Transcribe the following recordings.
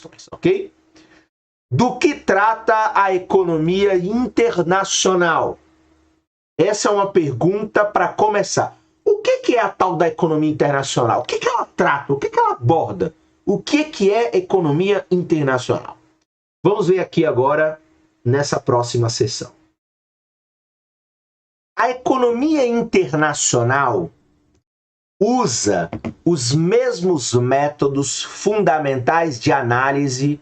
questões, ok? Do que trata a economia internacional? Essa é uma pergunta para começar. O que é a tal da economia internacional? O que ela trata? O que ela aborda? O que é economia internacional? Vamos ver aqui agora nessa próxima sessão. A economia internacional usa os mesmos métodos fundamentais de análise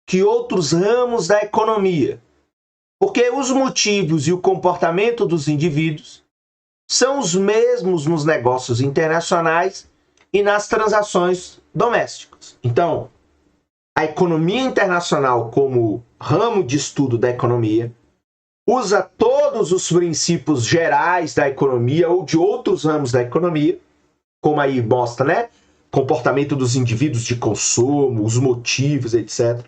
que outros ramos da economia, porque os motivos e o comportamento dos indivíduos são os mesmos nos negócios internacionais e nas transações domésticas. Então, a economia internacional, como ramo de estudo da economia, usa todos os princípios gerais da economia ou de outros ramos da economia, como aí mostra, né? Comportamento dos indivíduos de consumo, os motivos, etc.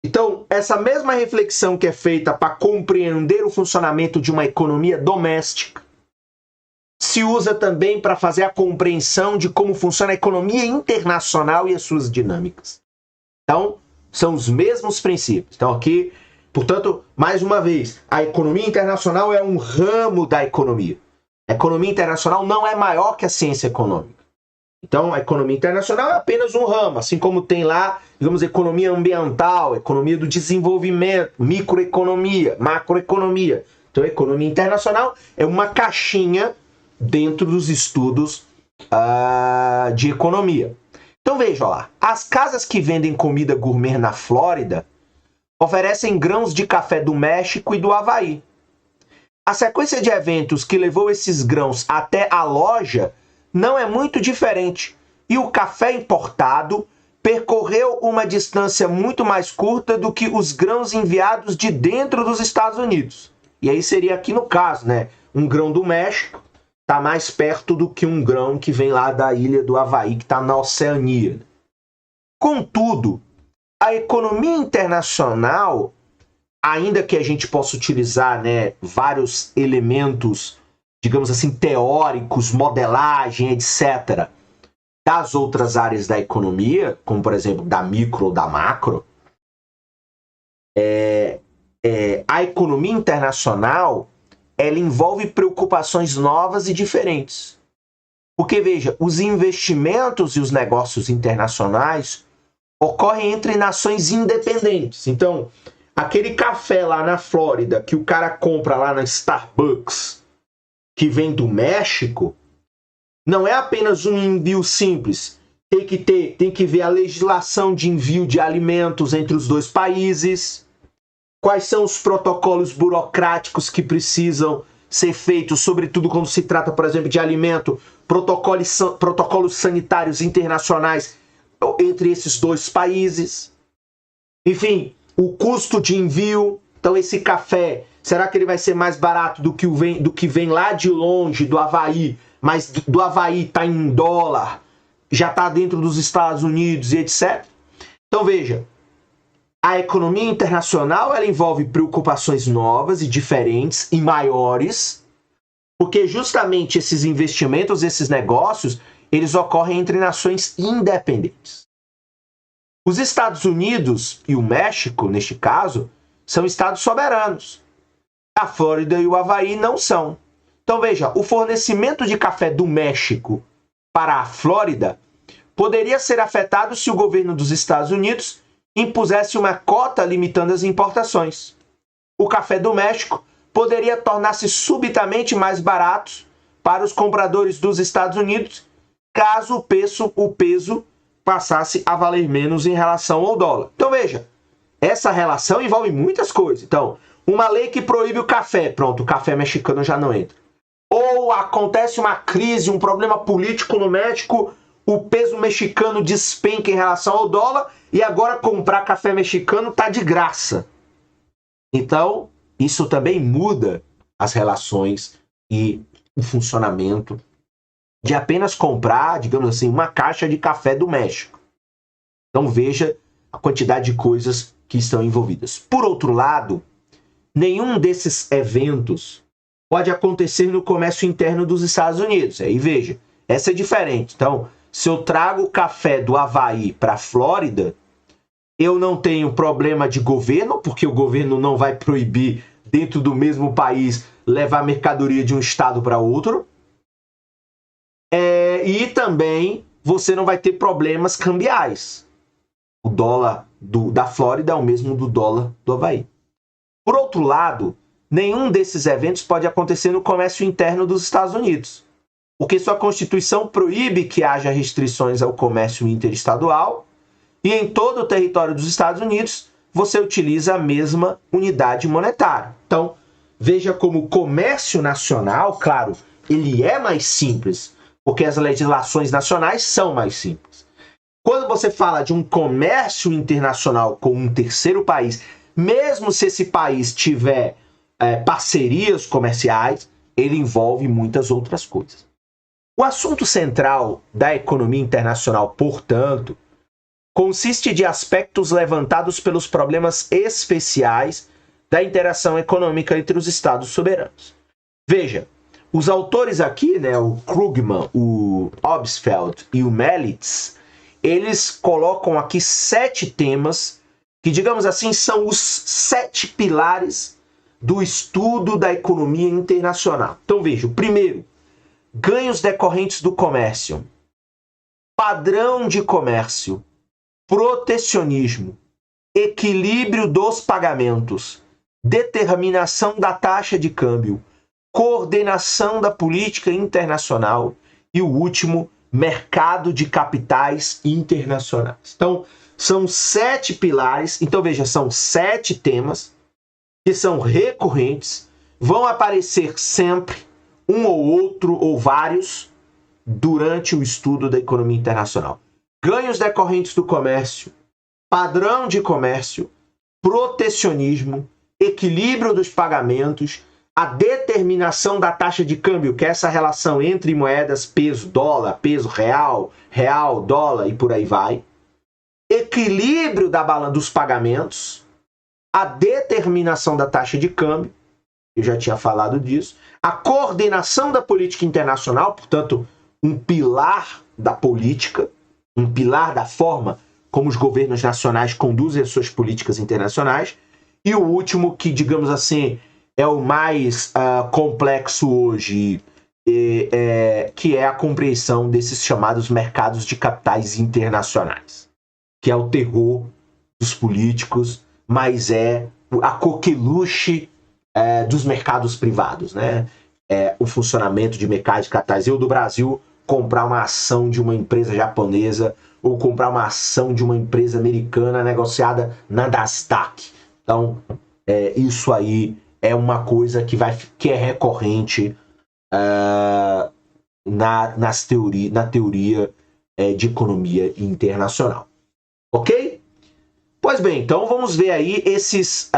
Então, essa mesma reflexão que é feita para compreender o funcionamento de uma economia doméstica se usa também para fazer a compreensão de como funciona a economia internacional e as suas dinâmicas. Então, são os mesmos princípios. Então, aqui, portanto, mais uma vez, a economia internacional é um ramo da economia. A economia internacional não é maior que a ciência econômica. Então, a economia internacional é apenas um ramo, assim como tem lá, digamos, economia ambiental, economia do desenvolvimento, microeconomia, macroeconomia. Então, a economia internacional é uma caixinha dentro dos estudos de economia. Então, veja lá, as casas que vendem comida gourmet na Flórida oferecem grãos de café do México e do Havaí. A sequência de eventos que levou esses grãos até a loja não é muito diferente, e o café importado percorreu uma distância muito mais curta do que os grãos enviados de dentro dos Estados Unidos. E aí seria aqui no caso, né? Um grão do México está mais perto do que um grão que vem lá da ilha do Havaí, que está na Oceania. Contudo, a economia internacional, ainda que a gente possa utilizar, né, vários elementos, digamos assim, teóricos, modelagem, etc., das outras áreas da economia, como, por exemplo, da micro ou da macro, a economia internacional ela envolve preocupações novas e diferentes. Porque, veja, os investimentos e os negócios internacionais ocorrem entre nações independentes. Então, aquele café lá na Flórida que o cara compra lá na Starbucks, que vem do México, não é apenas um envio simples. Tem que ver a legislação de envio de alimentos entre os dois países. Quais são os protocolos burocráticos que precisam ser feitos, sobretudo quando se trata, por exemplo, de alimento, protocolos sanitários internacionais entre esses dois países. Enfim, o custo de envio. Então, esse café, será que ele vai ser mais barato do que vem lá de longe, do Havaí, mas do Havaí está em dólar, já está dentro dos Estados Unidos e etc. Então, veja, a economia internacional ela envolve preocupações novas e diferentes e maiores, porque justamente esses investimentos, esses negócios, eles ocorrem entre nações independentes. Os Estados Unidos e o México, neste caso, são estados soberanos. A Flórida e o Havaí não são. Então veja, o fornecimento de café do México para a Flórida poderia ser afetado se o governo dos Estados Unidos impusesse uma cota limitando as importações. O café do México poderia tornar-se subitamente mais barato para os compradores dos Estados Unidos caso o peso passasse a valer menos em relação ao dólar. Então veja, essa relação envolve muitas coisas. Então, uma lei que proíbe o café, pronto, o café mexicano já não entra. Ou acontece uma crise, um problema político no México, o peso mexicano despenca em relação ao dólar e agora comprar café mexicano está de graça. Então, isso também muda as relações e o funcionamento de apenas comprar, digamos assim, uma caixa de café do México. Então veja a quantidade de coisas que estão envolvidas. Por outro lado, nenhum desses eventos pode acontecer no comércio interno dos Estados Unidos. Aí veja, essa é diferente. Então, se eu trago café do Havaí para a Flórida, eu não tenho problema de governo, porque o governo não vai proibir, dentro do mesmo país, levar mercadoria de um estado para outro. E também você não vai ter problemas cambiais. O dólar da Flórida é o mesmo do dólar do Havaí. Por outro lado, nenhum desses eventos pode acontecer no comércio interno dos Estados Unidos, porque sua Constituição proíbe que haja restrições ao comércio interestadual, e em todo o território dos Estados Unidos você utiliza a mesma unidade monetária. Então, veja como o comércio nacional, claro, ele é mais simples, porque as legislações nacionais são mais simples. Quando você fala de um comércio internacional com um terceiro país, mesmo se esse país tiver parcerias comerciais, ele envolve muitas outras coisas. O assunto central da economia internacional, portanto, consiste de aspectos levantados pelos problemas especiais da interação econômica entre os estados soberanos. Veja, os autores aqui, né, o Krugman, o Obstfeld e o Melitz, eles colocam aqui 7 temas que, digamos assim, são os 7 pilares do estudo da economia internacional. Então veja, o primeiro, ganhos decorrentes do comércio, padrão de comércio, protecionismo, equilíbrio dos pagamentos, determinação da taxa de câmbio, coordenação da política internacional e o último, mercado de capitais internacionais. Então, são 7 pilares. Então, veja, são 7 temas que são recorrentes, vão aparecer sempre, um ou outro ou vários, durante o estudo da economia internacional. Ganhos decorrentes do comércio, padrão de comércio, protecionismo, equilíbrio dos pagamentos, a determinação da taxa de câmbio, que é essa relação entre moedas peso-dólar, peso-real, real-dólar e por aí vai. Equilíbrio da balança dos pagamentos, a determinação da taxa de câmbio, eu já tinha falado disso, a coordenação da política internacional, portanto, um pilar da política, um pilar da forma como os governos nacionais conduzem as suas políticas internacionais, e o último, que, digamos assim, é o mais complexo hoje, que é a compreensão desses chamados mercados de capitais internacionais, que é o terror dos políticos, mas é a coqueluche dos mercados privados, né? O funcionamento de mercado de capitais. Eu, do Brasil, comprar uma ação de uma empresa japonesa ou comprar uma ação de uma empresa americana negociada na Nasdaq. Então, isso aí é uma coisa que é recorrente na teoria de economia internacional. Ok? Pois bem, então vamos ver aí esses